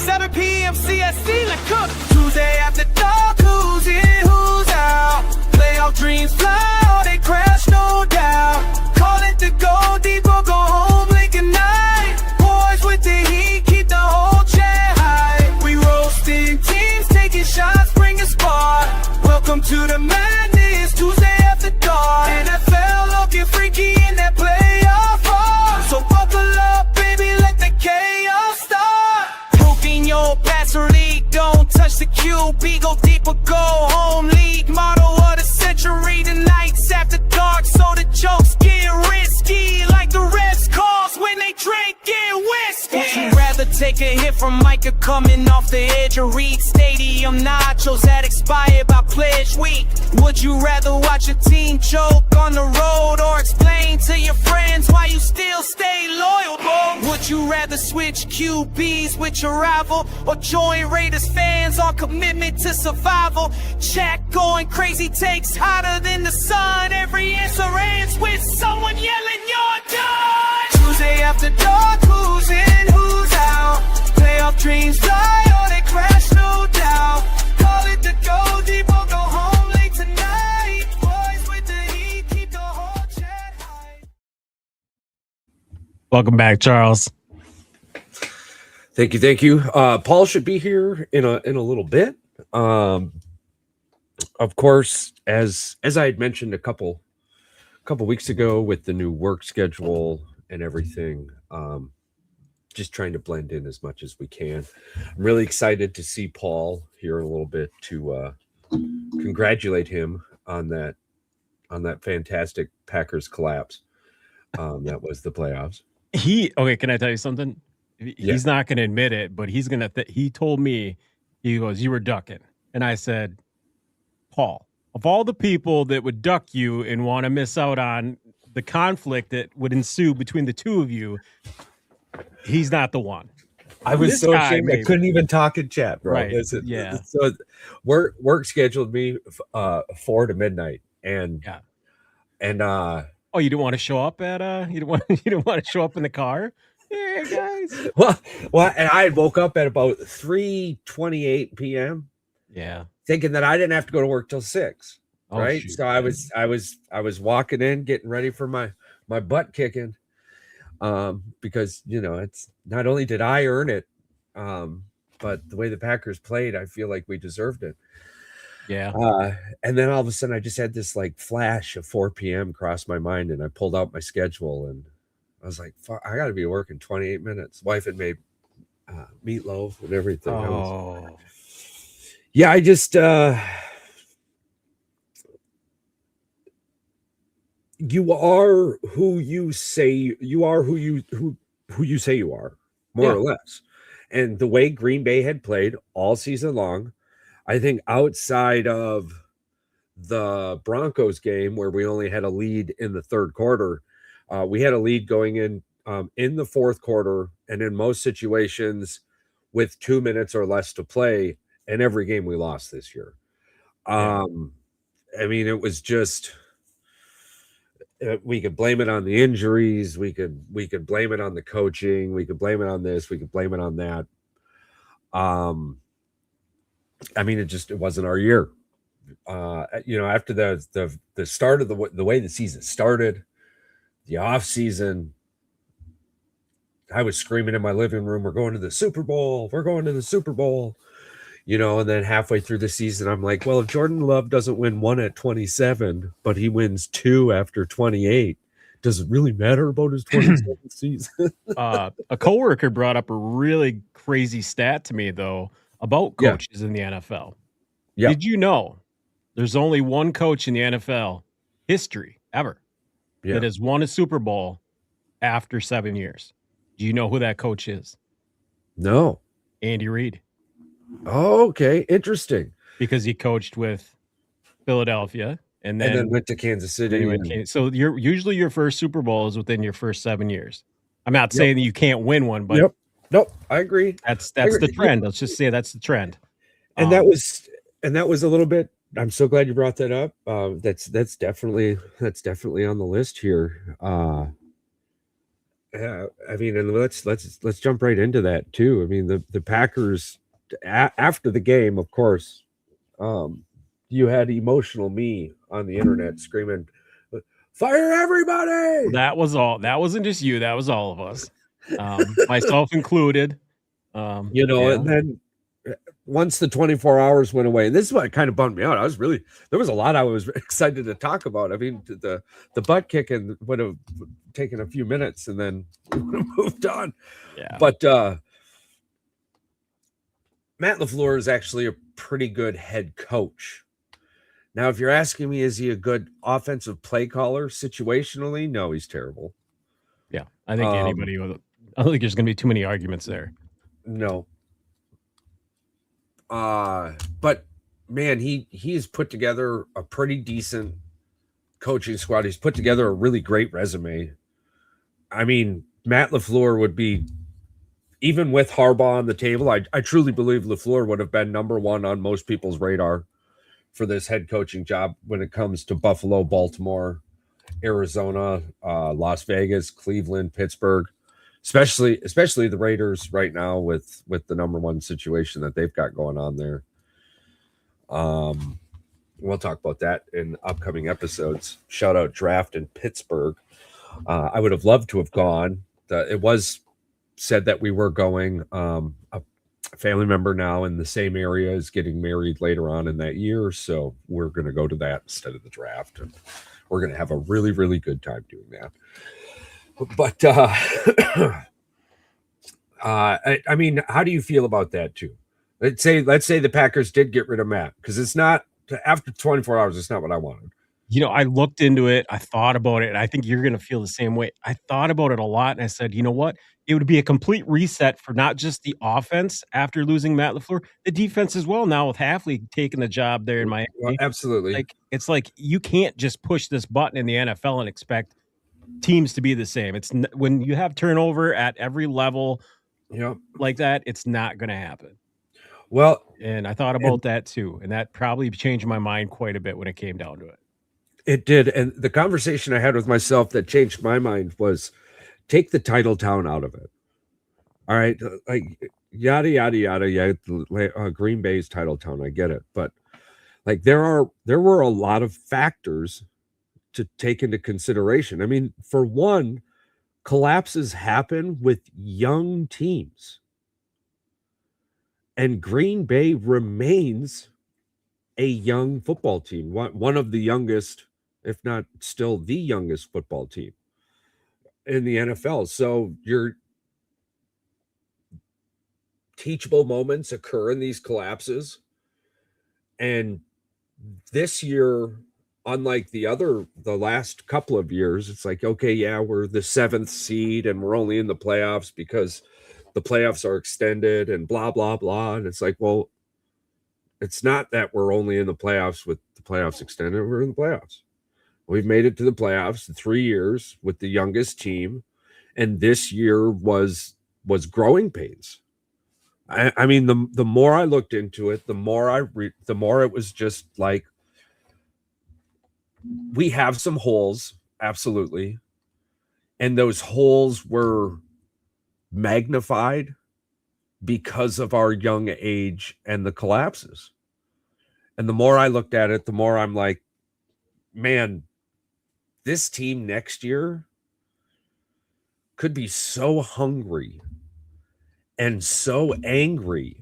7 PM CST, like cook. Tuesday after dark, who's in, who's out? Playoff dreams fly, or they crash, no doubt. Call it the go deep or go home, late at night. Boys with the heat, keep the whole chat high. We roasting teams, taking shots, bring a spark. Welcome to the madness, Tuesday after dark. NFL looking freaky in that playoff run. So buckle up, baby, let the chaos start. Poking your passer league, don't touch the QB, go deep or go home. League motto of the century, the nights after dark. So the jokes get risky, like the refs calls when they drink get whiskey. Would you rather take a hit from Micah coming off the edge, or read stadium nachos that expired by pledge week? Would you rather watch a team choke on the road, or explain to your friends why you still stay loyal? Would you rather switch QBs with your rival, or join Raiders fans on commitment to survival? Chat going crazy, takes hotter than the sun. Every answer ends with someone yelling, "You're done!" Tuesday after dark, who's in, who's out? Playoff dreams fly, or they crash, no doubt. Call it the go deep or go home late tonight. Boys with the heat, keep the whole chat high. Welcome back, Charles. Thank you. Paul should be here in a little bit. Of course, as I had mentioned a couple weeks ago with the new work schedule and everything, just trying to blend in as much as we can. I'm really excited to see Paul here in a little bit to congratulate him on that fantastic Packers collapse. That was the playoffs. Can I tell you something? He's not going to admit it, but he's going to. He told me, he goes, "You were ducking," and I said, "Paul, of all the people that would duck you and want to miss out on the conflict that would ensue between the two of you, he's not the one." I was so ashamed I couldn't even talk in chat, bro. Right. Yeah. So work scheduled me 4 to midnight, and oh, you didn't want to show up at you didn't want to show up in the car? Yeah, guys. Well, and I woke up at about 3:28 p.m. Yeah, thinking that I didn't have to go to work till 6. Right. Shoot, so I was walking in, getting ready for my butt kicking. Because it's not only did I earn it, but the way the Packers played, I feel like we deserved it. Yeah. And then all of a sudden I just had this like flash of 4 p.m. cross my mind, and I pulled out my schedule and I was like, fuck, I got to be at work in 28 minutes. Wife had made meatloaf and everything. I just, you are who you say you are, who you say you are, more or less. And the way Green Bay had played all season long, I think outside of the Broncos game where we only had a lead in the third quarter, we had a lead going in the fourth quarter, and in most situations with 2 minutes or less to play, and every game we lost this year. I mean, it was just, we could blame it on the injuries. We could blame it on the coaching. We could blame it on this. We could blame it on that. I mean, it wasn't our year. After the start of the way the season started, the off season, I was screaming in my living room, "We're going to the Super Bowl. We're going to the Super Bowl." And then halfway through the season, I'm like, well, if Jordan Love doesn't win 1 at 27, but he wins 2 after 28, does it really matter about his 27th season? A coworker brought up a really crazy stat to me, though, about coaches in the NFL. Yeah. Did you know there's only one coach in the NFL history ever that has won a Super Bowl after 7 years? Do you know who that coach is? No. Andy Reid. Oh, okay. Interesting. Because he coached with Philadelphia and then went to Kansas City. So usually your first Super Bowl is within your first 7 years. I'm not saying that you can't win one, but nope, I agree. That's the trend. Let's just say that's the trend. And that was a little bit. I'm so glad you brought that up. That's definitely on the list here. Yeah, I mean, and let's jump right into that too. I mean, the Packers after the game, of course, you had emotional me on the internet screaming, "Fire everybody!" That was all. That wasn't just you. That was all of us, myself included. And then once the 24 hours went away, and this is what kind of bummed me out. There was a lot I was excited to talk about. I mean, the butt kicking would have taken a few minutes and then would have moved on. Yeah. But Matt LaFleur is actually a pretty good head coach. Now, if you're asking me, is he a good offensive play caller situationally? No, he's terrible. Yeah. I think I don't think there's going to be too many arguments there. No. But man, he's put together a pretty decent coaching squad. He's put together a really great resume. I mean, Matt LaFleur would be, even with Harbaugh on the table, I truly believe LaFleur would have been number one on most people's radar for this head coaching job when it comes to Buffalo, Baltimore, Arizona, Las Vegas, Cleveland, Pittsburgh, especially the Raiders right now with the number one situation that they've got going on there. We'll talk about that in upcoming episodes. Shout out draft in Pittsburgh. I would have loved to have gone. It was said that we were going. A family member now in the same area is getting married later on in that year, so we're going to go to that instead of the draft, and we're going to have a really, really good time doing that. But I mean, how do you feel about that too? Let's say the Packers did get rid of Matt, because it's not, after 24 hours, it's not what I wanted. I looked into it. I thought about it. And I think you're going to feel the same way. I thought about it a lot, and I said, you know what? It would be a complete reset for not just the offense after losing Matt LaFleur, the defense as well. Now with Halfley taking the job there in Miami, well, absolutely. It's like you can't just push this button in the NFL and expect teams to be the same. It's when you have turnover at every level, like that, it's not going to happen. Well, and I thought about that too, and that probably changed my mind quite a bit when it came down to it. It did. And the conversation I had with myself that changed my mind was, take the title town out of it. All right. Like, yada, yada, yada. Yeah. Green Bay's title town. I get it. But like, there were a lot of factors to take into consideration. I mean, for one, collapses happen with young teams. And Green Bay remains a young football team. One of the youngest, if not still the youngest football team in the NFL. So your teachable moments occur in these collapses. And this year, unlike the last couple of years, it's like, okay, yeah, we're the 7th seed and we're only in the playoffs because the playoffs are extended and blah, blah, blah. And it's like, well, it's not that we're only in the playoffs with the playoffs extended. We're in the playoffs. We've made it to the playoffs in 3 years with the youngest team, and this year was growing pains. I mean, the more I looked into it, the more it was just like, we have some holes, absolutely, and those holes were magnified because of our young age and the collapses. And the more I looked at it, the more I'm like, man, this team next year could be so hungry and so angry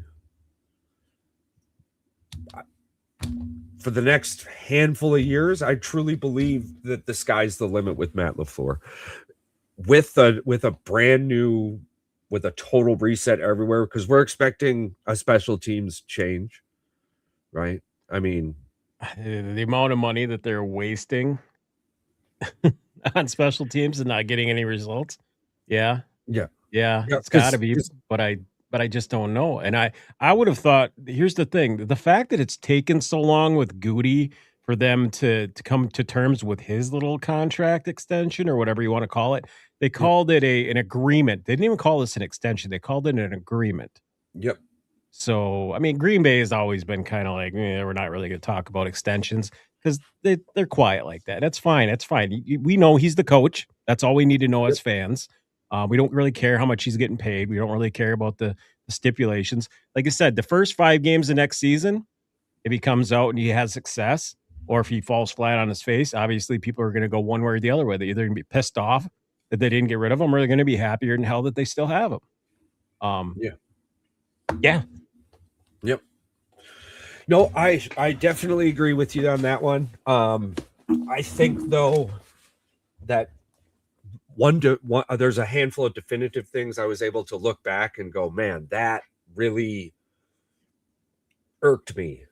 for the next handful of years. I truly believe that the sky's the limit with Matt LaFleur, with a brand new, with a total reset everywhere, because we're expecting a special teams change, right? I mean, the amount of money that they're wasting on special teams and not getting any results. Yeah. It's got to be, but I just don't know. And I would have thought, here's the thing, the fact that it's taken so long with Goody for them to come to terms with his little contract extension or whatever you want to call it. They called it an agreement. They didn't even call this an extension. They called it an agreement. Yep. So, I mean, Green Bay has always been kind of like, we're not really going to talk about extensions because they're quiet like that. That's fine. That's fine. We know he's the coach. That's all we need to know as fans. We don't really care how much he's getting paid. We don't really care about the stipulations. Like I said, the first 5 games of next season, if he comes out and he has success, or if he falls flat on his face, obviously people are going to go one way or the other way. They're either going to be pissed off that they didn't get rid of him, or they're going to be happier than hell that they still have him. Yeah. Yep. No, I definitely agree with you on that one. I think though that there's a handful of definitive things I was able to look back and go, man, that really irked me.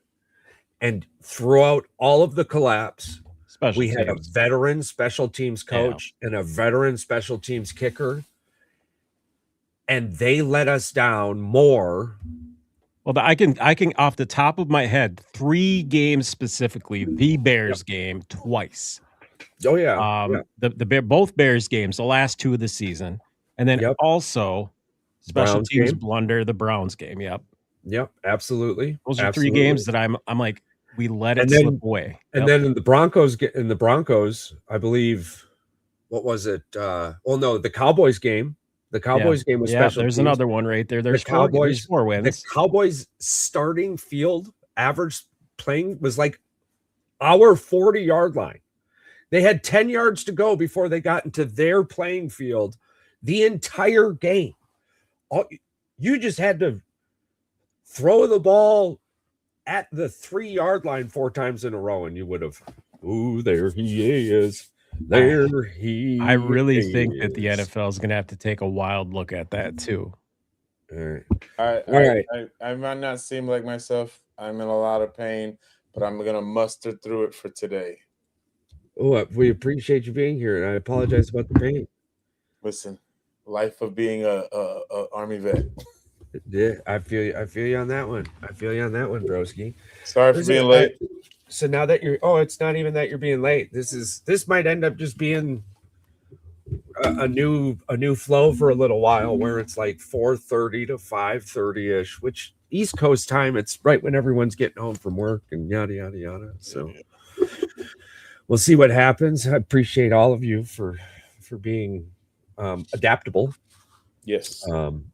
And throughout all of the collapse, we had a veteran special teams coach and a veteran special teams kicker, and they let us down more. Well, I can off the top of my head, 3 games specifically, the Bears game twice. Oh yeah. Both Bears games, the last 2 of the season, and then also special Browns teams game. blunder, the Browns game. Yep, absolutely. Those are 3 games that I'm like, we let it slip away. And then in the Broncos, I believe, what was it? Well, no, the Cowboys game. The Cowboys game was special. There's teams. another one right there. There's 4 wins. The Cowboys starting field average playing was like our 40-yard line. They had 10 yards to go before they got into their playing field the entire game. You just had to throw the ball at the 3-yard line 4 times in a row, and you would have, ooh, there he is. There he I really think that the NFL is going to have to take a wild look at that too. All right. I might not seem like myself. I'm in a lot of pain, but I'm going to muster through it for today. Oh, we appreciate you being here, and I apologize about the pain. Listen, life of being a Army vet. Yeah, I feel you on that one. Broski. Sorry for being late. So now that it's not even that you're being late. This might end up just being a new flow for a little while, where it's like 4:30 to 5:30ish, which East Coast time, it's right when everyone's getting home from work and yada yada yada. So we'll see what happens. I appreciate all of you for being adaptable. Yes.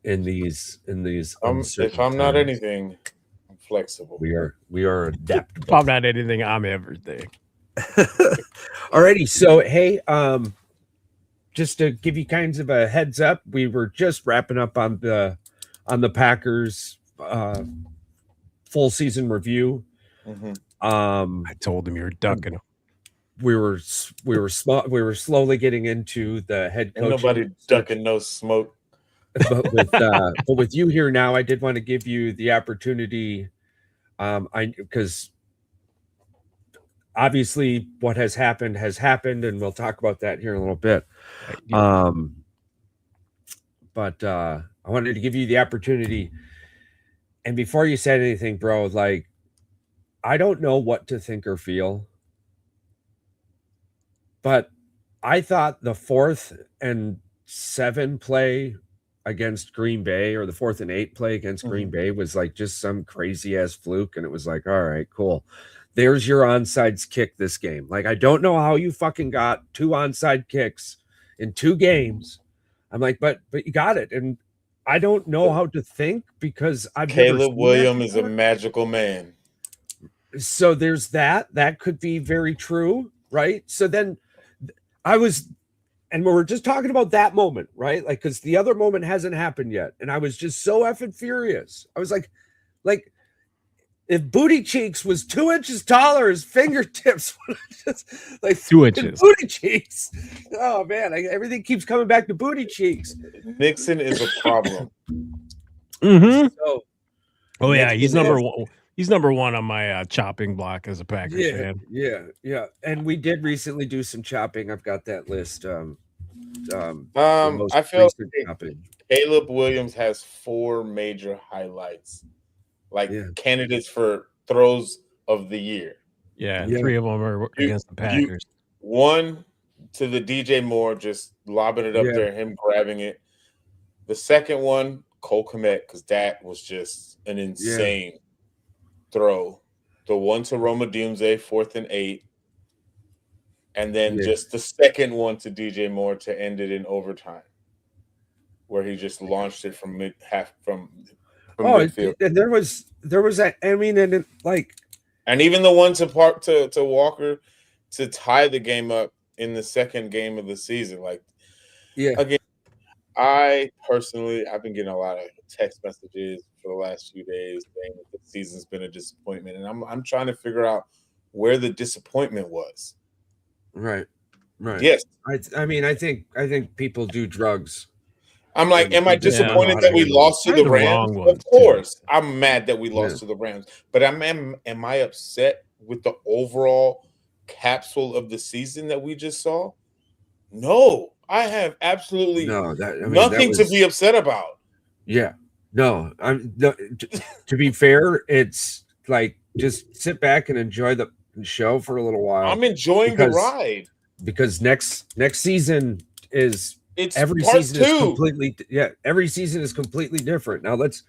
In these if I'm not anything, I'm flexible. We are adaptable. If I'm not anything, I'm everything. Alrighty, so hey, just to give you kinds of a heads up, we were just wrapping up on the Packers full season review. Mm-hmm. I told him you were ducking him. We were slowly getting into the head coach. Nobody ducking no smoke. But with you here now, I did want to give you the opportunity, because obviously what has happened, and we'll talk about that here in a little bit. But I wanted to give you the opportunity, and before you said anything, bro, like, I don't know what to think or feel, but I thought the 4th and 7 play against Green Bay, or the 4th and 8 play against Green Bay, was like just some crazy ass fluke. And it was like, all right, cool. There's your onside kick this game. Like, I don't know how you fucking got 2 onside kicks in 2 games. I'm like, but you got it. And I don't know how to think, because Caleb Williams is a magical man. So there's that could be very true, right? So then and we were just talking about that moment, right? Like, because the other moment hasn't happened yet. And I was just so effing furious. I was like, if Booty Cheeks was 2 inches taller, his fingertips would just like 2 inches. Booty Cheeks. Oh man, everything keeps coming back to Booty Cheeks. Nixon is a problem. Mm-hmm. So, oh yeah, he's number 1. He's number 1 on my chopping block as a Packers fan. Yeah. And we did recently do some chopping. I've got that list. I feel Caleb Williams has 4 major highlights, candidates for throws of the year. Yeah, 3 of them are against the Packers. 1 to the DJ Moore, just lobbing it up there, him grabbing it. The second one, Cole Kmet, because that was just an insane throw. The one to Roma Dumze, 4th and 8. And then just the second one to DJ Moore to end it in overtime. where he just launched it from midfield. midfield. And there was that. I mean, and even the one to Walker to tie the game up in the second game of the season. Like, again, I've been getting a lot of text messages for the last few days saying that the season's been a disappointment, and I'm trying to figure out where the disappointment was. Right. Yes. I mean, I think people do drugs. I'm like, am I disappointed that we lost to the Rams? Of course, I'm mad that we lost to the Rams, but am I upset with the overall capsule of the season that we just saw? No, I have absolutely nothing to be upset about. Yeah, no. To be fair, it's like just sit back and enjoy the show for a little while. I'm enjoying the ride because next season is every season is completely different. Now let's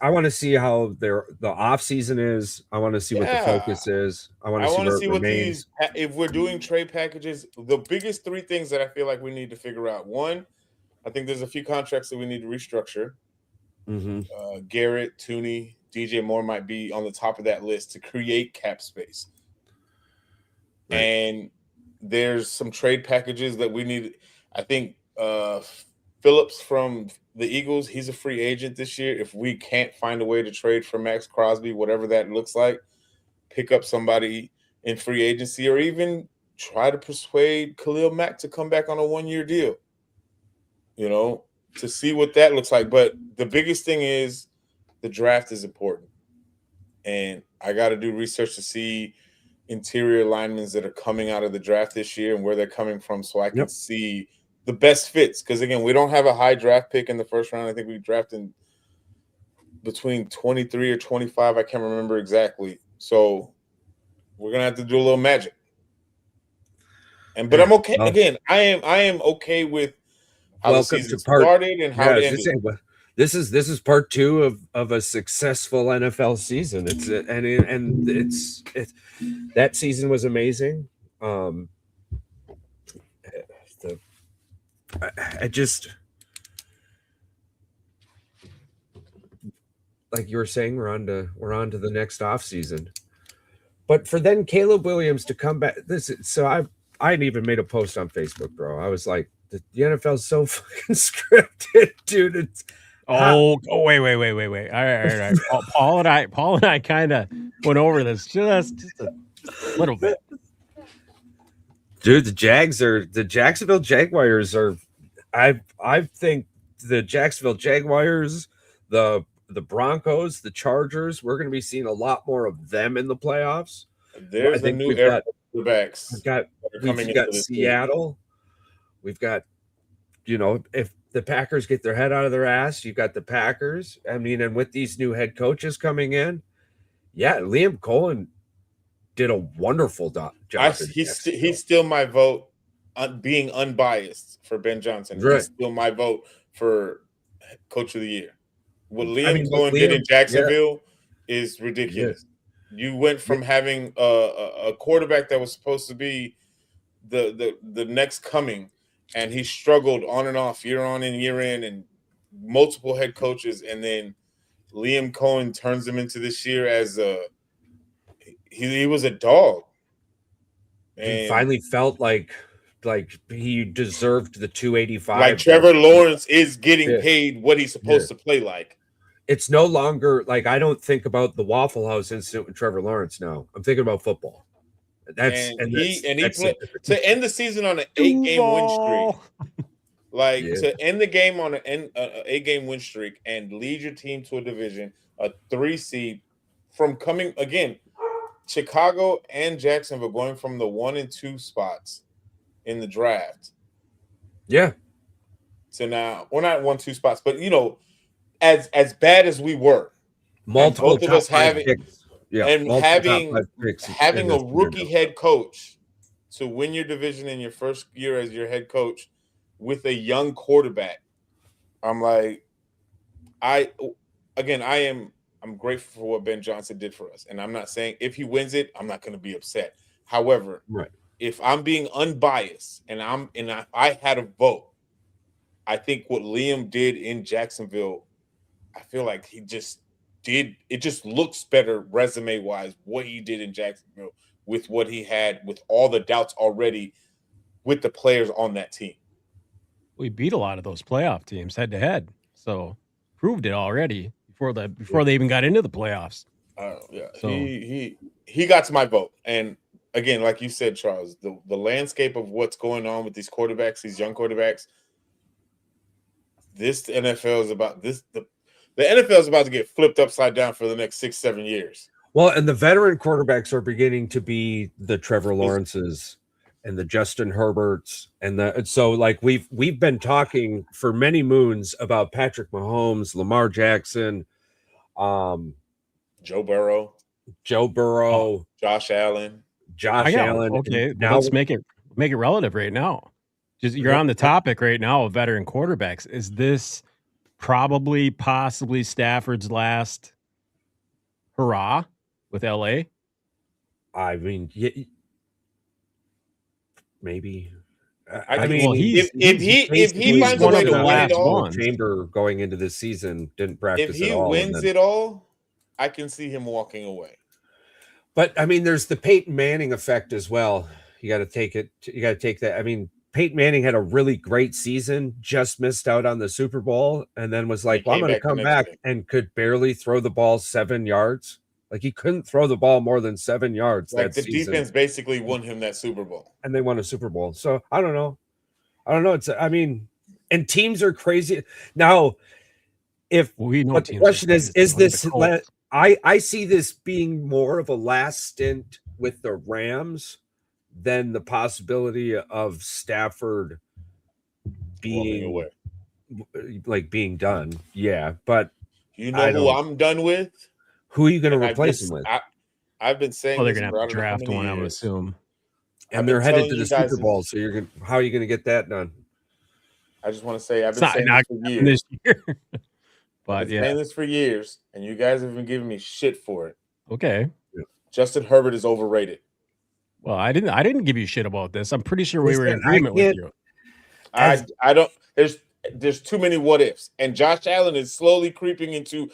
I want to see how the off season is. I want to see what the focus is. I want to see what if we're doing trade packages, the biggest three things that I feel like we need to figure out. One, I think there's a few contracts that we need to restructure. Garrett, Tooney, DJ Moore might be on the top of that list to create cap space. Right. And there's some trade packages that we need. I think Phillips from the Eagles, he's a free agent this year. If we can't find a way to trade for Max Crosby, whatever that looks like, pick up somebody in free agency or even try to persuade Khalil Mack to come back on a 1-year deal, to see what that looks like. But the biggest thing is the draft is important. And I got to do research to see interior linemen that are coming out of the draft this year and where they're coming from so I can see the best fits. Because, again, we don't have a high draft pick in the first round. I think we drafted between 23 or 25. I can't remember exactly. So we're going to have to do a little magic. But I'm okay. Again, I am okay with how the season started and how it ended. This is part 2 of a successful NFL season. It's that season was amazing. I just, like you were saying, we're on to the next off season. But for then Caleb Williams to come back, I hadn't even made a post on Facebook, bro. I was like, the NFL's so fucking scripted, dude. It's wait. All right. Paul and I kind of went over this just a little bit. Dude, the Jacksonville Jaguars are. I think the Jacksonville Jaguars, the Broncos, the Chargers, we're going to be seeing a lot more of them in the playoffs. There's a new era of quarterbacks. We've got Seattle. We've got, if the Packers get their head out of their ass, you've got the Packers. I mean, and with these new head coaches coming in, Liam Cohen did a wonderful job. He's still my vote, being unbiased for Ben Johnson. Right. He's still my vote for Coach of the Year. What Liam Cohen did in Jacksonville is ridiculous. Yeah. You went from having a quarterback that was supposed to be the next coming, and he struggled on and off, year on and year in, and multiple head coaches, and then Liam Cohen turns him into this year as he was a dog. And he finally felt like he deserved the 285. Like Trevor Lawrence is getting paid what he's supposed to play like. It's no longer like I don't think about the Waffle House incident with Trevor Lawrence. No, I'm thinking about football. He played to end the season on an 8-game win streak. To end the game on an 8-game win streak and lead your team to a division, a 3 seed, from coming again, Chicago and Jacksonville going from the 1 and 2 spots in the draft. Yeah. So now we're not 1-2 spots, but as bad as we were, multiple both of us having picks. and having a rookie head coach to win your division in your first year as your head coach with a young quarterback. I'm like, I'm grateful for what Ben Johnson did for us. And I'm not saying if he wins it, I'm not going to be upset. However, if I'm being unbiased and I had a vote, I think what Liam did in Jacksonville, I feel like he just did. It just looks better resume wise what he did in Jacksonville with what he had with all the doubts already with the players on that team. We beat a lot of those playoff teams head to head, so proved it already before they even got into the playoffs. Yeah, so he got to my vote, and again, like you said, Charles, the landscape of what's going on with these quarterbacks, these young quarterbacks. This NFL is about this. The NFL is about to get flipped upside down for the next 6-7 years. Well, and the veteran quarterbacks are beginning to be the Trevor Lawrences and the Justin Herberts, and so like we've been talking for many moons about Patrick Mahomes, Lamar Jackson, Joe Burrow, Josh Allen. Okay, now let's make it relative right now. You're on the topic right now of veteran quarterbacks. Is this possibly Stafford's last hurrah with LA? I mean, maybe. If he finds a way to win it all, Chamber going into this season didn't practice. If he wins it all, I can see him walking away. But I mean, there's the Peyton Manning effect as well. You got to take it. You got to take that. I mean, Peyton Manning had a really great season, just missed out on the Super Bowl, and then was like, well, I'm going to come back, and could barely throw the ball 7 yards. Like, he couldn't throw the ball more than 7 yards. Like, the defense basically won him that Super Bowl. And they won a Super Bowl. So I don't know. And teams are crazy. Now, the question is this, I see this being more of a last stint with the Rams than the possibility of Stafford being done. Yeah, but you know who I'm done with? Who are you going to replace him with? I've been saying they're going to have to draft one, I would assume. And they're headed to the Super Bowl, so how are you going to get that done? I just want to say I've been saying this for years. This year. But I've been saying this for years, and you guys have been giving me shit for it. Okay. Justin Herbert is overrated. Well, I didn't give you shit about this. I'm pretty sure we were in agreement with you. I don't. There's too many what ifs, and Josh Allen is slowly creeping into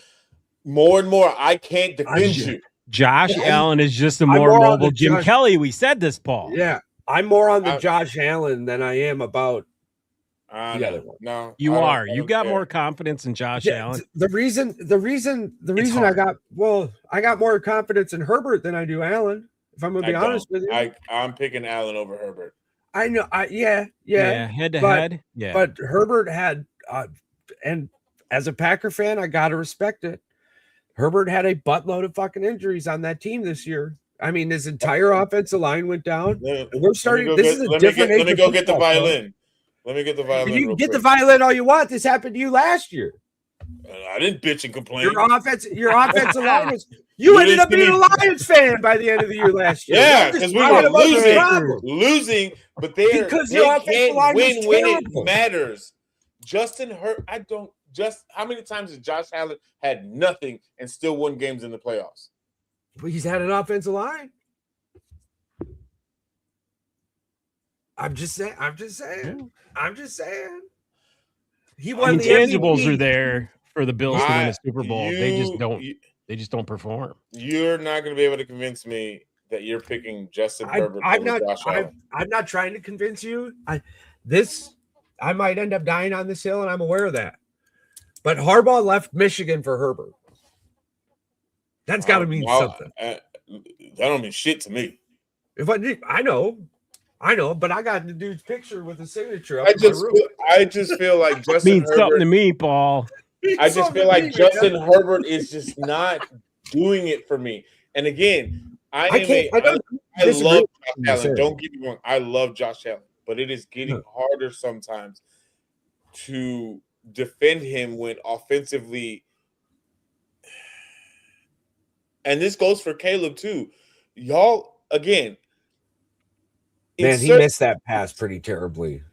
more and more. I can't defend you. Josh Allen is just a more mobile Jim Kelly. We said this, Paul. Yeah, I'm more on the Josh Allen than I am about the other one. No, you are. You got more confidence in Josh Allen. The reason I got more confidence in Herbert than I do Allen. If I'm gonna be honest with you, I'm picking Allen over Herbert. I know. Yeah, head to head. Yeah, but Herbert had, and as a Packer fan, I gotta respect it. Herbert had a buttload of fucking injuries on that team this year. I mean, his entire offensive line went down. We're starting. This is a different. Let me go get the violin. Let me get the violin. You can get the violin all you want. This happened to you last year. I didn't bitch and complain. Your offensive line was. You ended up being a Lions fan by the end of the year last year. Yeah, because we were losing, but they can't win when it matters. Justin Herbert, how many times has Josh Allen had nothing and still won games in the playoffs? Well, he's had an offensive line. I'm just saying. He won the intangibles MVP. Are there for the Bills to win a Super Bowl. They just don't perform. You're not going to be able to convince me that you're picking Justin Herbert over Josh Allen. I'm not trying to convince you. I might end up dying on this hill, and I'm aware of that. But Harbaugh left Michigan for Herbert. That's got to mean something. That don't mean shit to me. I know, but I got the dude's picture with the signature. I just feel like Justin means Herbert, something to me, Paul. I just feel like Justin Herbert is just not doing it for me. And again, I love Josh Allen. Don't get me wrong. I love Josh Allen, but it is getting harder sometimes to defend him when offensively. And this goes for Caleb too. Y'all, again. Man, he missed that pass pretty terribly.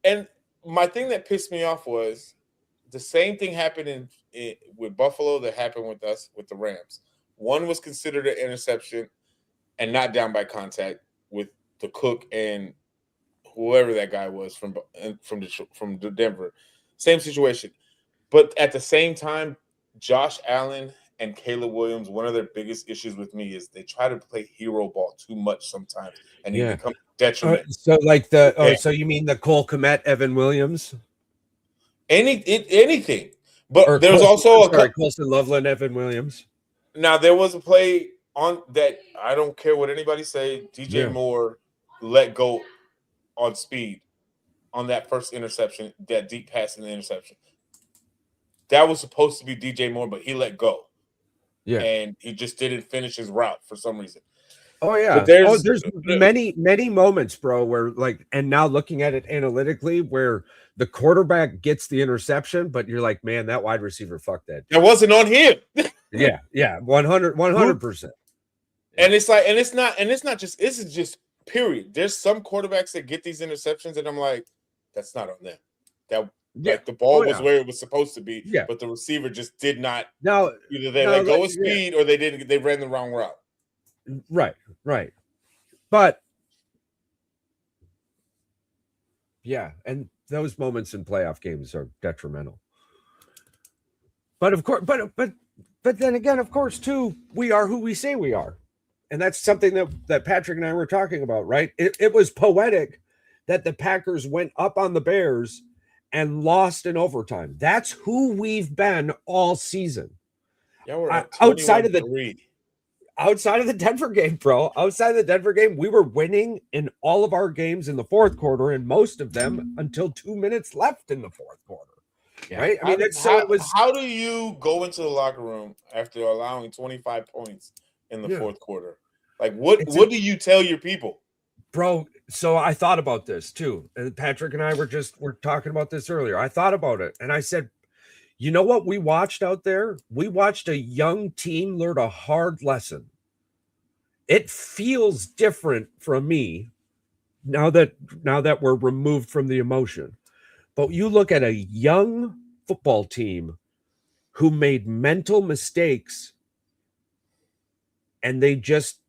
And my thing that pissed me off was the same thing happened with Buffalo that happened with us with the Rams. One was considered an interception and not down by contact with the Cook and whoever that guy was from Denver. Same situation. But at the same time, Josh Allen and Caleb Williams, one of their biggest issues with me is they try to play hero ball too much sometimes, and it becomes detriment. So like so you mean the Cole Kmet, Evan Williams? Anything. But Or there's Colson Loveland, Evan Williams. Now there was a play on that. I don't care what anybody say. DJ Moore let go on speed on that first interception, that deep pass in the interception. That was supposed to be DJ Moore, but he let go. Yeah. And he just didn't finish his route for some reason. Oh, yeah. But there's many moments, bro, where like, and now looking at it analytically, where the quarterback gets the interception, but you're like, man, that wide receiver fucked that. It wasn't on him. Yeah, 100%. And it's like, and it's not just, this is just period. There's some quarterbacks that get these interceptions, and I'm like, that's not on them. Like the ball was where it was supposed to be, but the receiver just did not. Now either they let go of speed or they ran the wrong route. Right. But and those moments in playoff games are detrimental. But of course, but then again, of course, too, we are who we say we are. And that's something that Patrick and I were talking about, right? It was poetic that the Packers went up on the Bears and lost in overtime. That's who we've been all season. Yeah, we're outside of the Denver game, bro. Outside of the Denver game, we were winning in all of our games in the fourth quarter, and most of them until 2 minutes left in the fourth quarter. Yeah. Right? I mean, how do you go into the locker room after allowing 25 points in the fourth quarter? Like, what do you tell your people? Bro, so I thought about this too. And Patrick and I were talking about this earlier. I thought about it, and I said, you know what we watched out there? We watched a young team learn a hard lesson. It feels different from me now that we're removed from the emotion. But you look at a young football team who made mental mistakes and they just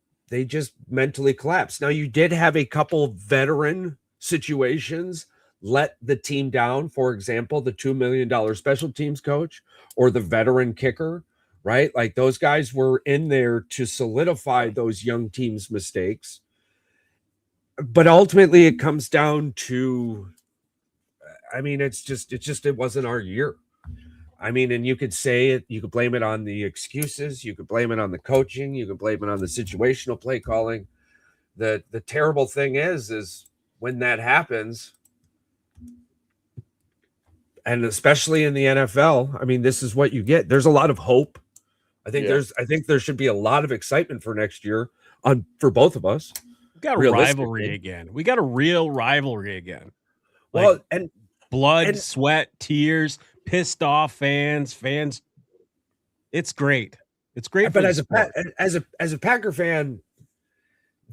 mentally collapsed. Now, you did have a couple veteran situations let the team down. For example, the $2 million special teams coach or the veteran kicker, right? Like those guys were in there to solidify those young teams' mistakes. But ultimately it comes down to, I mean, it wasn't our year. I mean, and you could say it, you could blame it on the excuses, you could blame it on the coaching, you could blame it on the situational play calling. The terrible thing is when that happens, and especially in the NFL, I mean, this is what you get. There's a lot of hope. I think there should be a lot of excitement for next year for both of us. We got a rivalry again. We got a real rivalry again. Well, and blood, sweat, tears, pissed off fans. It's great. It's great. But as a Packer fan,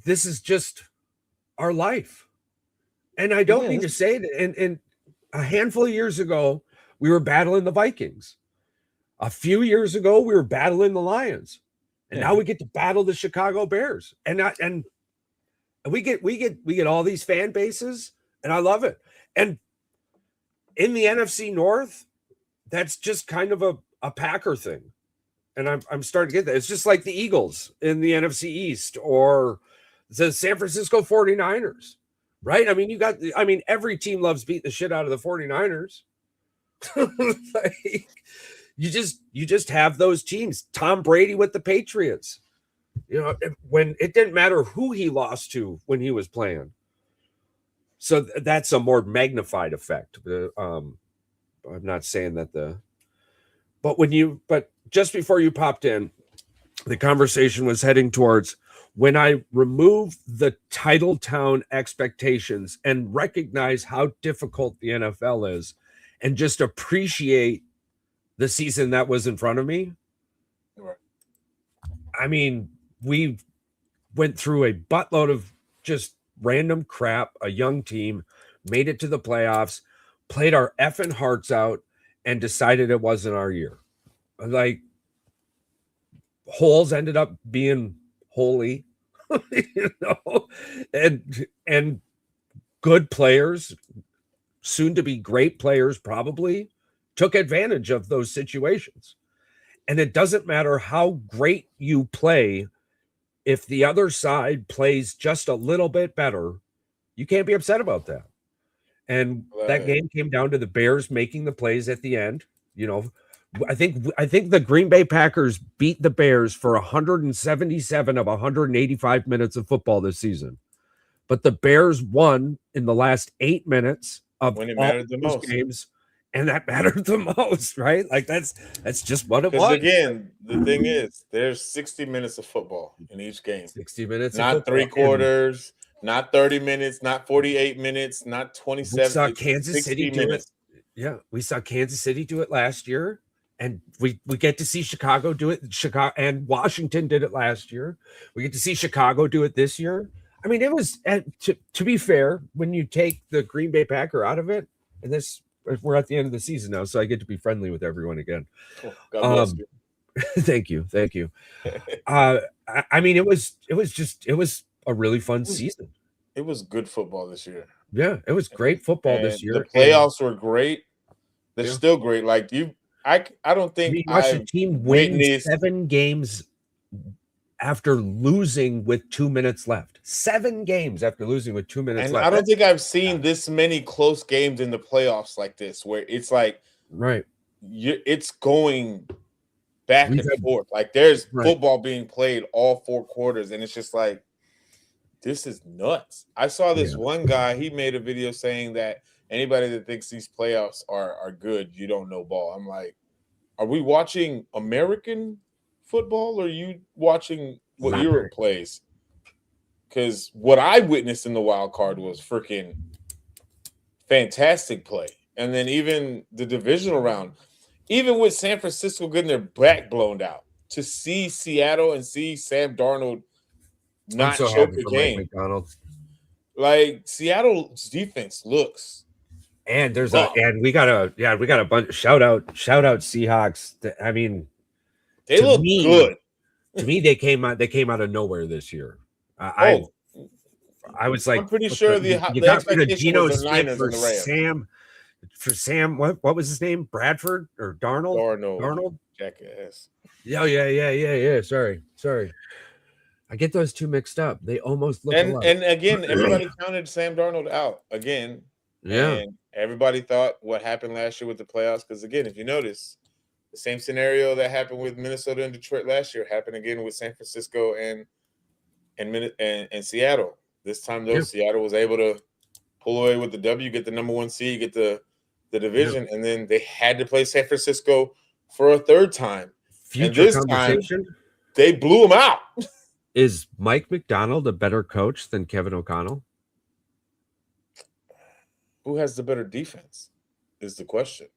this is just our life. And I don't mean to say it. And a handful of years ago, we were battling the Vikings. A few years ago, we were battling the Lions. And now we get to battle the Chicago Bears. And we get all these fan bases, and I love it. And in the NFC North, that's just kind of a Packer thing. And I'm starting to get that. It's just like the Eagles in the NFC East or the San Francisco 49ers, right? I mean, every team loves beating the shit out of the 49ers. Like, you just have those teams. Tom Brady with the Patriots. You know, when it didn't matter who he lost to when he was playing. So that's a more magnified effect. I'm not saying that but just before you popped in, the conversation was heading towards when I remove the title town expectations and recognize how difficult the NFL is and just appreciate the season that was in front of me. Right. I mean, we went through a buttload of just random crap, a young team, made it to the playoffs, played our effing hearts out, and decided it wasn't our year. Like, holes ended up being holy, you know, and good players, soon to be great players, probably took advantage of those situations. And it doesn't matter how great you play, if the other side plays just a little bit better, you can't be upset about that. And that game came down to the Bears making the plays at the end. You know, I think the Green Bay Packers beat the Bears for 177 of 185 minutes of football this season. But the Bears won in the last 8 minutes of when it all mattered the those most. games, and that mattered the most, right? Like that's just what it was. Again, the thing is, there's 60 minutes of football in each game. 60 minutes, not 3 quarters, not 30 minutes, not 48 minutes, not 27. We saw Kansas City do minutes. it. Yeah, we saw Kansas City do it last year, and we get to see Chicago do it. Chicago and Washington did it last year. We get to see Chicago do it this year. I mean, it was to be fair, when you take the Green Bay Packer out of it, and we're at the end of the season now, so I get to be friendly with everyone again. Oh, God bless you. Thank you. I mean, it was a really fun season. It was good football this year. Yeah, it was great football this year. The playoffs were great. They're still great. Like I don't think watched a team win 7 games after losing with 2 minutes left. 7 games after losing with 2 minutes left. I don't think I've seen this many close games in the playoffs like this, where it's like it's going back and forth. Like there's football being played all 4 quarters, and it's just like, this is nuts. I saw this one guy, he made a video saying that anybody that thinks these playoffs are good, you don't know ball. I'm like, are we watching American football, or are you watching what Europe plays? Because what I witnessed in the wild card was freaking fantastic play. And then even the divisional round, even with San Francisco getting their back blown out, to see Seattle and see Sam Darnold not choke the game. Like Seattle's defense looks, and we got a bunch. Shout out Seahawks. I mean, they look good. To me, they came out of nowhere this year. I was like, I'm pretty sure you got rid of Geno Smith for Sam. What was his name? Bradford or Darnold? Darnold. Jackass. Yeah. Sorry. I get those two mixed up. They almost look alike. And again, everybody counted Sam Darnold out again. Yeah. And everybody thought what happened last year with the playoffs. Because again, if you notice, the same scenario that happened with Minnesota and Detroit last year happened again with San Francisco and Seattle. This time, though, Seattle was able to pull away with the W, get the number 1 seed, get the division, and then they had to play San Francisco for a third time. And this time, they blew them out. Is Mike McDonald a better coach than Kevin O'Connell? Who has the better defense is the question.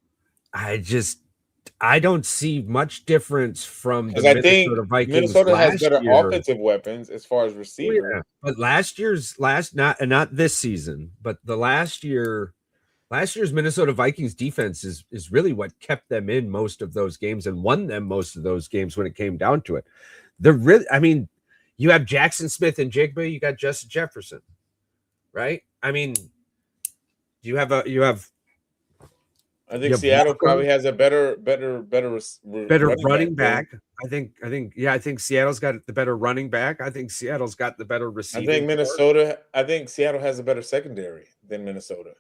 I don't see much difference from the Minnesota Vikings. Minnesota has better offensive weapons as far as receivers. Yeah. But not this season, but last year's Minnesota Vikings defense is really what kept them in most of those games and won them most of those games when it came down to it. You have Jackson Smith and Jigba, you got Justin Jefferson, right? I mean, I think Seattle probably has a better running back. I think Seattle's got the better running back. I think Seattle's got the better receiving. I think Seattle has a better secondary than Minnesota.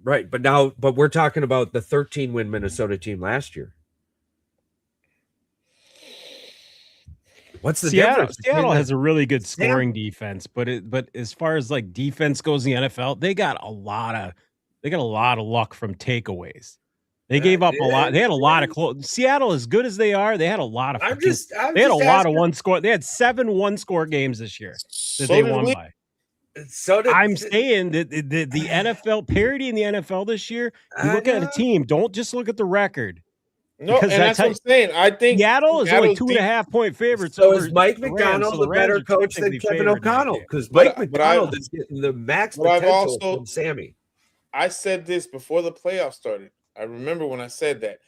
Right, but we're talking about the 13-win Minnesota team last year. What's the difference? Seattle has a really good scoring defense, but as far as like defense goes in the NFL, they got a lot of luck from takeaways. They gave up a lot. They had a lot of close. Seattle, as good as they are, they had a lot of. They had a lot of one score. They had 7 1-score games this year that they won by. I'm saying that the NFL parity in the NFL this year. You look at a team. Don't just look at the record. No, and that's what I'm saying. I think Seattle is only 2.5-point favorites. So is Mike McDonald a better coach than Kevin O'Connell? Because Mike McDonald is getting the max potential from Sammy. I said this before the playoffs started. I remember when I said that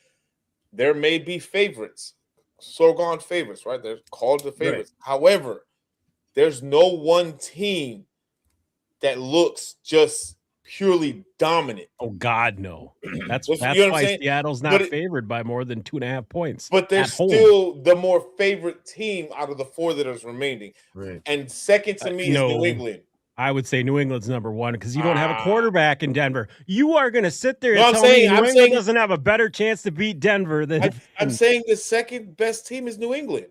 there may be favorites, so-called favorites, right? They're called the favorites. Right. However, there's no one team that looks just purely dominant. Oh God, no. That's You know what I'm why saying? Seattle's not favored by more than 2.5 points. But they're at home. still the more favorite team out of the 4 that is remaining. Right. And second to me is New England. I would say New England's number 1 because you don't have a quarterback in Denver. You are going to sit there and tell me New England doesn't have a better chance to beat Denver than I'm saying the second best team is New England.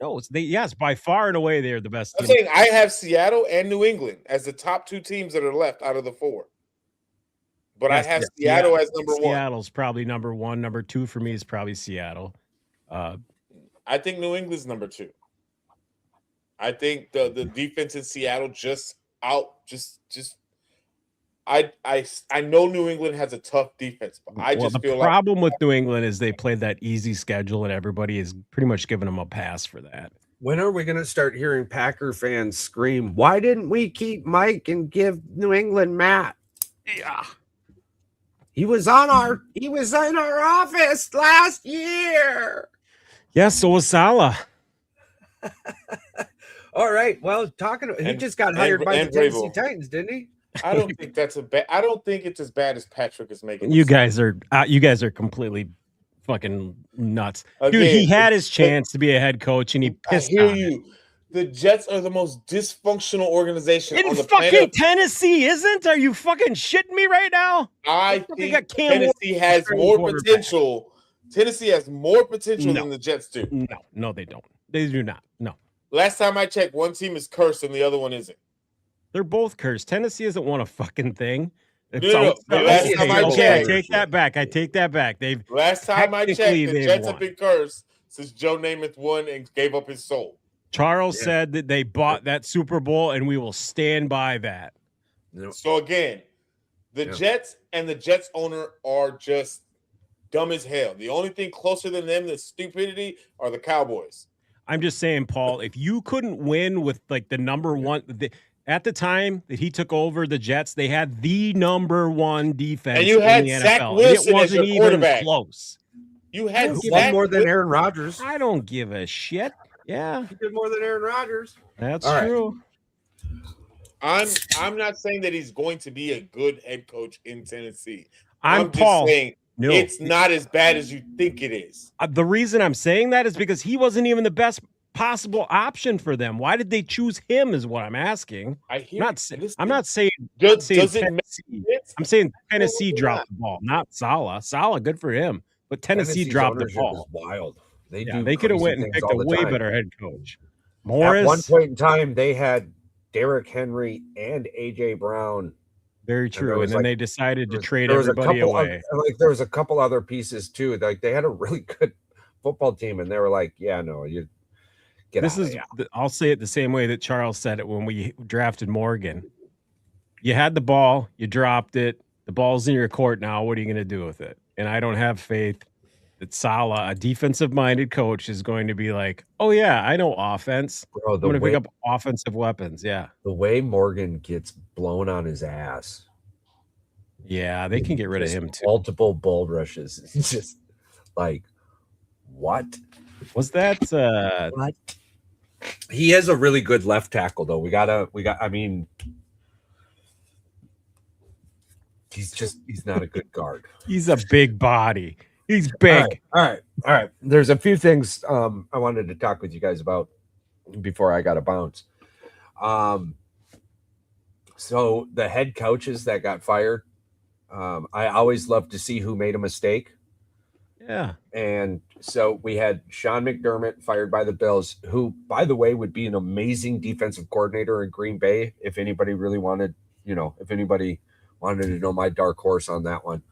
No, yes, by far and away they're the best team. I'm saying I have Seattle and New England as the top 2 teams that are left out of the 4. But I have Seattle as number 1. Seattle's probably number 1. Number 2 for me is probably Seattle. I think New England's number 2. I think the defense in Seattle I know New England has a tough defense, but I just feel like the problem with New England is they played that easy schedule and everybody is pretty much giving them a pass for that. When are we going to start hearing Packer fans scream, "Why didn't we keep Mike and give New England Matt?" Yeah. He was in our office last year. Yeah, so was Salah. All right. Well, he just got hired by the Tennessee Titans, didn't he? I don't think I don't think it's as bad as Patrick is making. You guys are completely fucking nuts. Dude, he had his chance to be a head coach and he pissed on it. The Jets are the most dysfunctional organization on the fucking planet. Tennessee isn't? Are you fucking shitting me right now? I think Tennessee has more potential. Tennessee has more potential than the Jets do. No, they don't. They do not. No. Last time I checked, one team is cursed and the other one isn't. They're both cursed. Tennessee hasn't won a fucking thing. Last time I checked, I take that back. Last time I checked, the Jets have been cursed since Joe Namath won and gave up his soul. Charles said that they bought that Super Bowl, and we will stand by that. So again, the Jets and the Jets owner are just dumb as hell. The only thing closer than them that's stupidity are the Cowboys. I'm just saying, Paul, if you couldn't win with like the number 1 at the time that he took over the Jets, they had the number 1 defense. And you had in the Zach NFL. Wilson it wasn't as your quarterback. Even close. You had one more than Aaron Rodgers. I don't give a shit. Yeah, he did more than Aaron Rodgers. That's true. I'm not saying that he's going to be a good head coach in Tennessee. I'm just saying it's not as bad as you think it is. The reason I'm saying that is because he wasn't even the best possible option for them. Why did they choose him is what I'm asking. I'm not saying Tennessee. I'm saying Tennessee dropped the ball, not Salah. Salah, good for him. But Tennessee dropped the ball. Wild. They could have went and picked a way better head coach. Morris. At one point in time, they had Derrick Henry and AJ Brown. Very true. And then they decided to trade everybody away. There was a couple other pieces too. Like they had a really good football team, and they were like, "Yeah, no, you get out." I'll say it the same way that Charles said it when we drafted Morgan. You had the ball, you dropped it. The ball's in your court now. What are you going to do with it? And I don't have faith that Salah, a defensive-minded coach, is going to be like, "Oh yeah, I know offense. Bro, I'm going to pick up offensive weapons." Yeah. The way Morgan gets blown on his ass. Yeah, they can get rid of him too. Multiple bull rushes. It's just like, what? Was that what? He has a really good left tackle though. I mean, he's not a good guard. He's a big body. He's big. All right. There's a few things I wanted to talk with you guys about before I got to bounce. So the head coaches that got fired, I always love to see who made a mistake. Yeah. And so we had Sean McDermott fired by the Bills, who, by the way, would be an amazing defensive coordinator in Green Bay if anybody really wanted, if anybody wanted to know my dark horse on that one.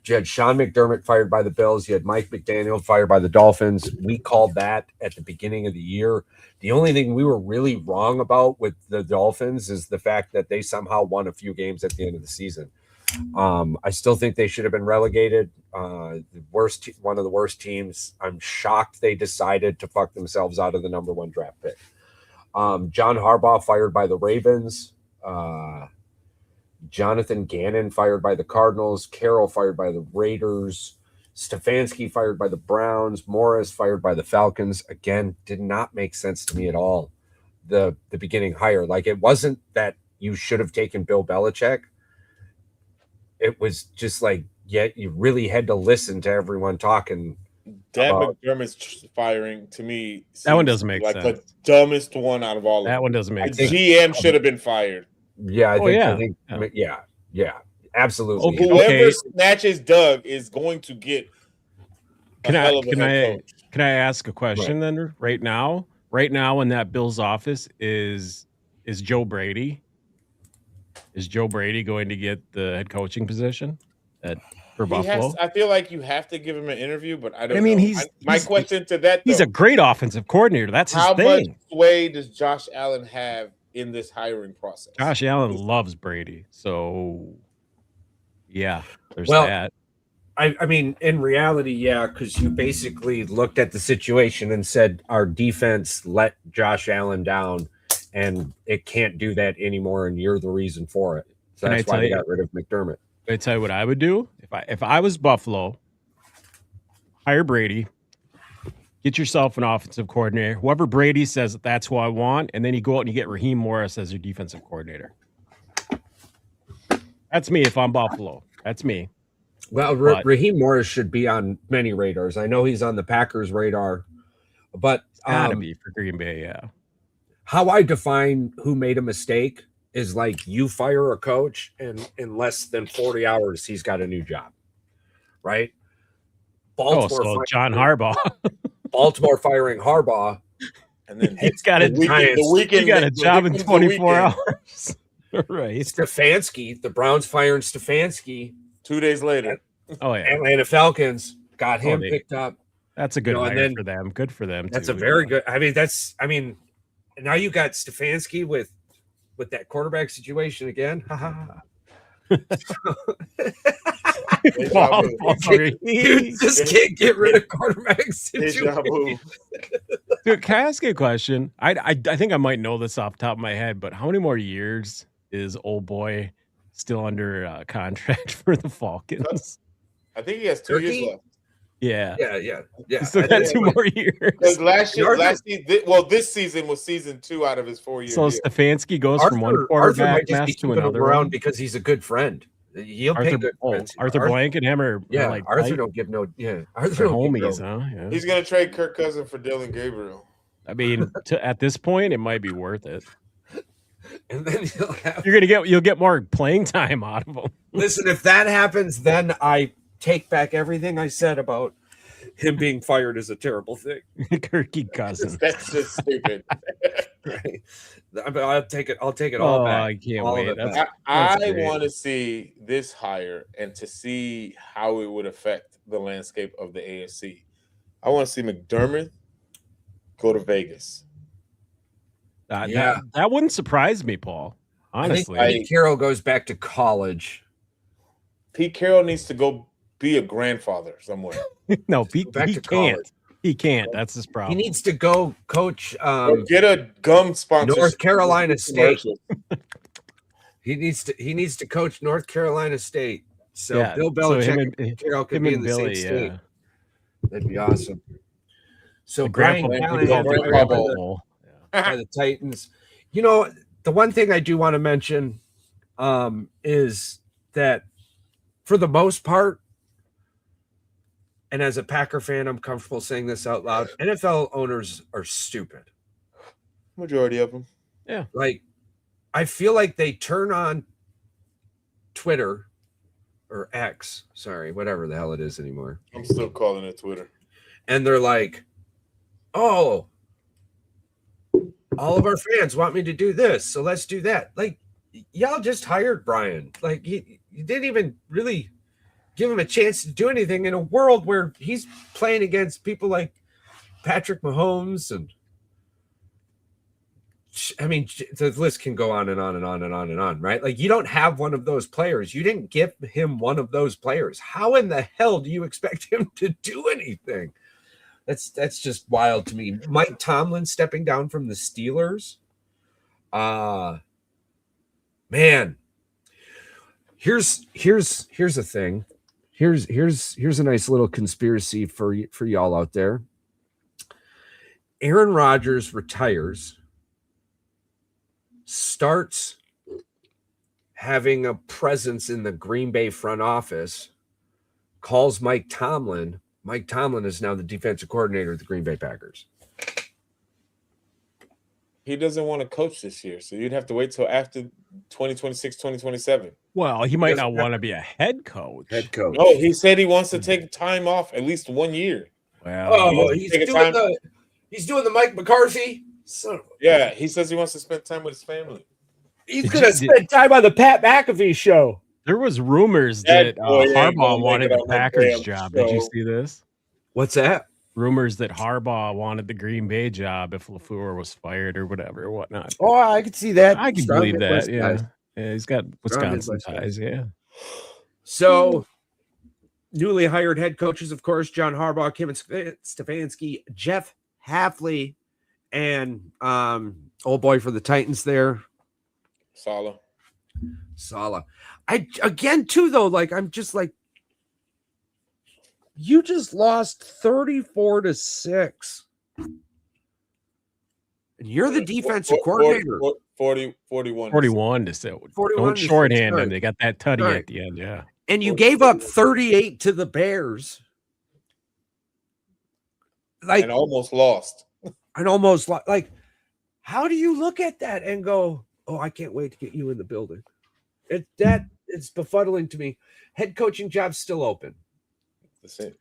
You had Sean McDermott fired by the Bills. You had Mike McDaniel fired by the Dolphins. We called that at the beginning of the year. The only thing we were really wrong about with the Dolphins is the fact that they somehow won a few games at the end of the season. I still think they should have been relegated. One of the worst teams. I'm shocked they decided to fuck themselves out of the number 1 draft pick. John Harbaugh fired by the Ravens. Jonathan Gannon fired by the Cardinals, Carroll fired by the Raiders, Stefanski fired by the Browns, Morris fired by the Falcons. Again, did not make sense to me at all. The beginning hire, like it wasn't that you should have taken Bill Belichick. It was just like, you really had to listen to everyone talking. Dan McDermott's firing to me. That one doesn't make like sense. The dumbest one out of all of them. That one doesn't make sense. sense. GM should have been fired. Yeah, I think, absolutely. Whoever snatches Doug is going to get. Can I ask a question then? Right now in that Bill's office is Joe Brady. Is Joe Brady going to get the head coaching position for Buffalo? I feel like you have to give him an interview, but I don't. I mean, know. My question to that: he's a great offensive coordinator. That's his thing. How much sway does Josh Allen have in this hiring process? Josh Allen loves Brady, so yeah, there's that. I mean, in reality, yeah, because you basically looked at the situation and said our defense let Josh Allen down, and it can't do that anymore, and you're the reason for it. So that's why they got rid of McDermott. Can I tell you what I would do if I was Buffalo? Hire Brady, get yourself an offensive coordinator. Whoever Brady says that's who I want, and then you go out and you get Raheem Morris as your defensive coordinator. That's me if I'm Buffalo. That's me. Well, Raheem Morris should be on many radars. I know he's on the Packers' radar, but it's gotta be for Green Bay. Yeah. How I define who made a mistake is like you fire a coach, and in less than 40 hours, he's got a new job, right? John Harbaugh. Baltimore firing Harbaugh, and then he's got a job in 24 hours. Right. Stefanski, the Browns firing Stefanski 2 days later. Oh yeah. Atlanta Falcons got him picked up. That's a good hire for them. Good for them. That's a very good. I mean, now you got Stefanski with that quarterback situation again. You just can't get rid of quarterback situation. Dude, can I ask you a question? I think I might know this off the top of my head, but how many more years is old boy still under contract for the Falcons? I think he has 2 years left. Yeah. So that's 2 more years. Because this season was season 2 out of his 4 years. So Stefanski goes from one quarterback mess to another around because he's a good friend. He'll pay good friends. Arthur Blank and him are like Arthur don't give no Arthur homies, huh? Yeah. He's gonna trade Kirk Cousins for Dylan Gabriel. I mean, at this point, it might be worth it. And then you'll get more playing time out of him. Listen, if that happens, then I take back everything I said about him being fired is a terrible thing. Kirky Cousins. That's just stupid. Right. I'll take it all back. I can't wait. I want to see this hire and to see how it would affect the landscape of the AFC. I want to see McDermott go to Vegas. That wouldn't surprise me, Paul. Honestly, I think Pete Carroll goes back to college. Pete Carroll needs to go be a grandfather somewhere. No, he can't. He can't. That's his problem. He needs to go coach. Get a gum sponsor. North Carolina State. He needs to coach North Carolina State. So Bill Belichick and Carroll could be in the same state. That'd be awesome. So Brian Callahan by the Titans. You know, the one thing I do want to mention is that for the most part, and as a Packer fan, I'm comfortable saying this out loud, NFL owners are stupid. Majority of them. Yeah. Like, I feel like they turn on Twitter or X, whatever the hell it is anymore. I'm still calling it Twitter. And they're like, oh, all of our fans want me to do this, so let's do that. Like, y'all just hired Brian. Like, you didn't even really give him a chance to do anything in a world where he's playing against people like Patrick Mahomes. And I mean, the list can go on and on and on and on and on, right? Like, you don't have one of those players. You didn't give him one of those players. How in the hell do you expect him to do anything? That's just wild to me. Mike Tomlin stepping down from the Steelers. Man, here's a thing. Here's a nice little conspiracy for y'all out there. Aaron Rodgers retires, starts having a presence in the Green Bay front office, calls Mike Tomlin. Mike Tomlin is now the defensive coordinator of the Green Bay Packers. He doesn't want to coach this year, so you'd have to wait till after 2026, 2027. Well, he might not want to be a head coach. No, he said he wants to take time off at least 1 year. Well, he's doing the Mike McCarthy. Yeah, he says he wants to spend time with his family. He's going to spend time on the Pat McAfee show. There was rumors that Harbaugh wanted the Packers job. Did you see this? What's that? Rumors that Harbaugh wanted the Green Bay job if LaFleur was fired or whatever or whatnot. Oh, I could see that. I can believe that. Yeah, he's got Wisconsin ties. Yeah. So, newly hired head coaches, of course, John Harbaugh, Kevin Stefanski, Jeff Hafley, and old boy for the Titans there, Saleh. Again, too, though, like, I'm just like, you just lost 34-6. And you're the defensive coordinator. 41 to 6. Don't shorthand them. They got that tutty at the end, yeah. And you gave up 38 to the Bears. And almost lost. Like, how do you look at that and go, oh, I can't wait to get you in the building? It's befuddling to me. Head coaching job's still open. The same.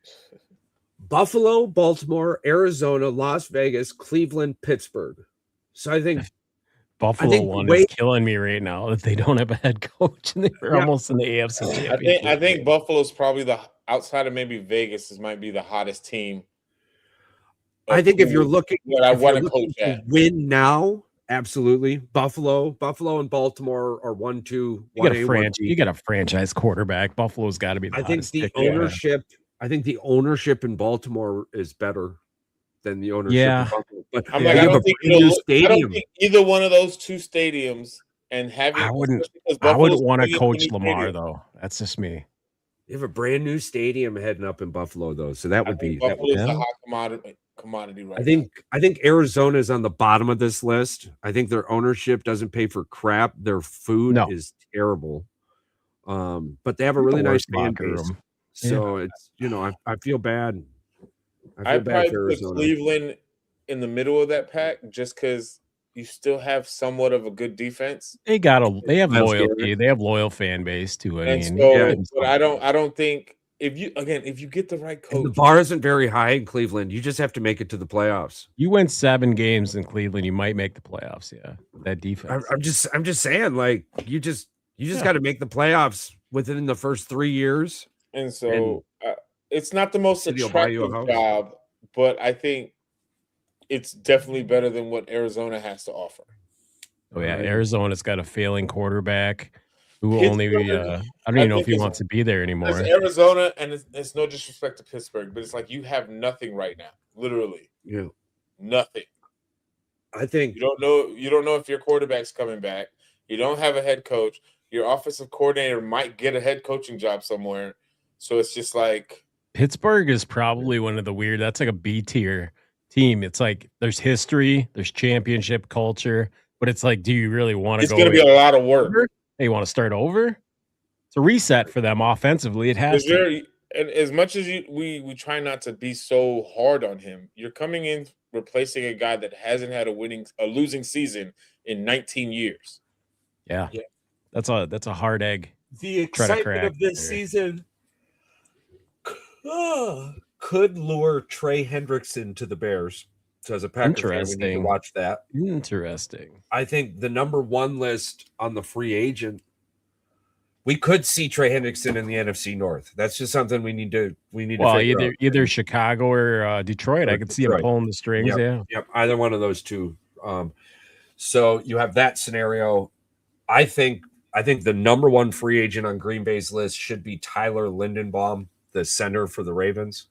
Buffalo, Baltimore, Arizona, Las Vegas, Cleveland, Pittsburgh. So I think Buffalo one is killing me right now that they don't have a head coach and they're almost in the AFC Championship. I think Buffalo's probably outside of maybe Vegas, this might be the hottest team. I think if you're looking to win now, absolutely. Buffalo and Baltimore are 1-2. You got a franchise quarterback. Buffalo's got to be. I think the ownership in Baltimore is better than the ownership. Yeah, in Buffalo. But I don't think either one of those two stadiums and having. I wouldn't want to coach Lamar though. That's just me. You have a brand new stadium heading up in Buffalo though, so that would be Buffalo's the hot commodity right now. I think Arizona is on the bottom of this list. I think their ownership doesn't pay for crap. Their food is terrible. But they have a really nice fan base. So it's I feel bad. I feel bad for Arizona. Cleveland in the middle of that pack just because you still have somewhat of a good defense. They have loyalty. They have loyal fan base too. But I don't think if you get the right coach, the bar isn't very high in Cleveland. You just have to make it to the playoffs. You win 7 games in Cleveland, you might make the playoffs. Yeah, that defense. I'm just saying, like you just got to make the playoffs within the first 3 years. And so it's not the most attractive job, but I think it's definitely better than what Arizona has to offer. Oh yeah, Arizona's got a failing quarterback who only I don't even know if he wants to be there anymore. It's Arizona, and it's no disrespect to Pittsburgh, but it's like you have nothing right now, literally. Yeah, nothing. I think you don't know if your quarterback's coming back. You don't have a head coach. Your offensive coordinator might get a head coaching job somewhere. So it's just like Pittsburgh is probably one of the weird. That's like a B tier team. It's like there's history, there's championship culture, but it's like, do you really want to go? It's going to be a lot of work. Hey, you want to start over? It's a reset for them offensively. It has to. And as much as we try not to be so hard on him, you're coming in replacing a guy that hasn't had a losing season in 19 years. Yeah. That's a hard egg. The excitement of this season could lure Trey Hendrickson to the Bears. So as a Packers fan, we need to watch that. Interesting. I think the number 1 list on the free agent, we could see Trey Hendrickson in the NFC North. That's just something we need to either Chicago or Detroit. I could see him pulling the strings. Yep, either one of those two. So you have that scenario. I think the number 1 free agent on Green Bay's list should be Tyler Lindenbaum, the center for the Ravens.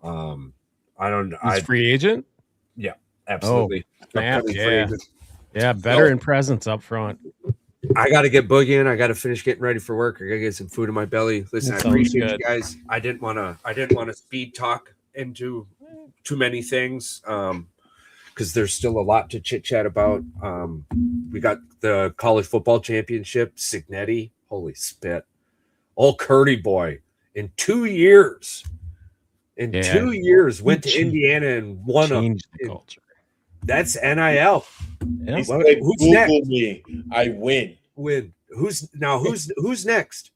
He's free agent? Yeah, absolutely. Yeah, veteran presence up front. I got to get Boogie in. I got to finish getting ready for work. I got to get some food in my belly. Listen, I appreciate you guys. I didn't want to speed talk into too many things. because there's still a lot to chit chat about. We got the college football championship, Signetti, holy spit, old Curdy boy in 2 years. In 2 years, went to Indiana and won changed the culture. That's NIL. Yeah. He said, who's next? Me, I win. Who's next?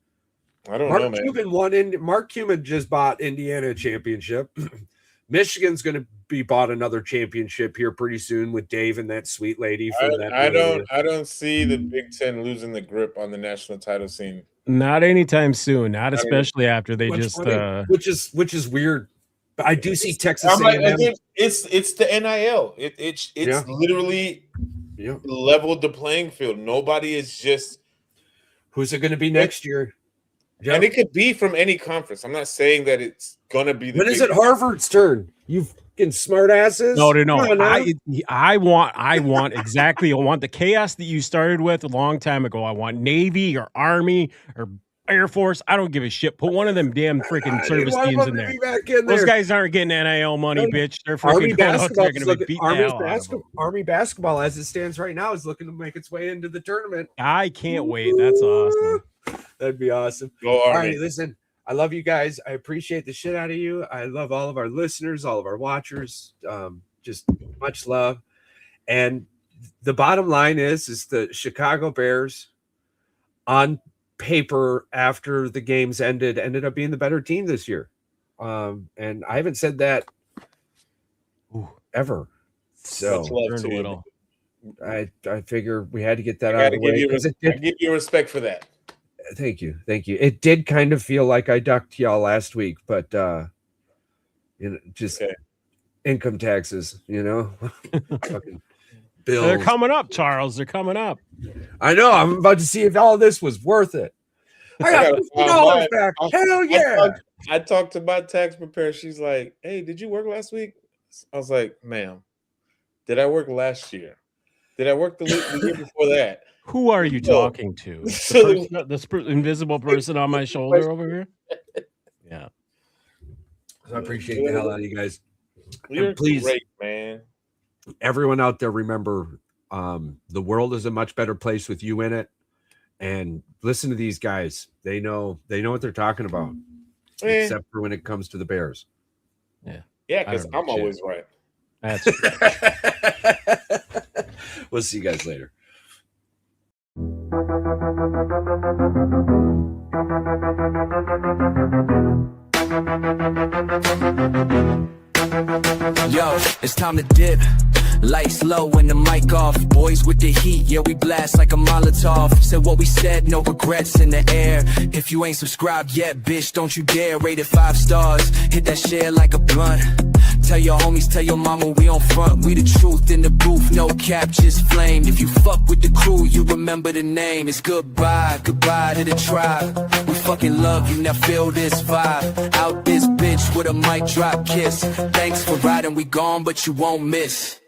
I don't know, man. Cuban Mark Cuban just bought Indiana a championship. Michigan's going to be bought another championship here pretty soon with Dave and that sweet lady. I don't see the Big Ten losing the grip on the national title scene. Not anytime soon. Not especially after they which is weird. But I do see Texas A&M. It's the NIL. It's literally leveled the playing field. Nobody is just. Who's it going to be next year? And it could be from any conference. I'm not saying that it's going to be. When is it Harvard's turn? You fucking smart asses. No. I want exactly. I want the chaos that you started with a long time ago. I want Navy or Army or Air Force. I don't give a shit. Put one of them damn freaking service teams in there. Those guys aren't getting NIL money, bitch. They're freaking going out there going to be beat the hell out of them. Army basketball, as it stands right now, is looking to make its way into the tournament. I can't wait. That's awesome. That'd be awesome. Go Army. All right, listen. I love you guys. I appreciate the shit out of you. I love all of our listeners, all of our watchers. Just much love. And the bottom line is the Chicago Bears on paper after the games ended up being the better team this year. And I haven't said that ever. So I figure we had to get that out of the way. I give you respect for that. Thank you. It did kind of feel like I ducked y'all last week, but just income taxes, fucking bills. They're coming up, Charles. They're coming up. I know. I'm about to see if all of this was worth it. I got $50 back. Hell yeah! I talked to my tax preparer. She's like, "Hey, did you work last week?" I was like, "Ma'am, did I work last year? Did I work the year before that?" Who are you talking to? The invisible person on my shoulder over here? Yeah. I appreciate the hell out of you guys. You're please, great, man. Everyone out there, remember, the world is a much better place with you in it. And listen to these guys. They know what they're talking about. Except for when it comes to the Bears. Yeah. Yeah, because I'm always right. That's right. We'll see you guys later. Yo, it's time to dip. Lights low and the mic off. Boys with the heat, yeah, we blast like a Molotov. Said what we said, no regrets in the air. If you ain't subscribed yet, bitch, don't you dare. Rate it 5 stars, hit that share like a blunt. Tell your homies, tell your mama we on front. We the truth in the booth, no cap, just flame. If you fuck with the crew, you remember the name. It's goodbye, goodbye to the tribe. We fucking love you, now feel this vibe. Out this bitch with a mic drop kiss. Thanks for riding, we gone, but you won't miss.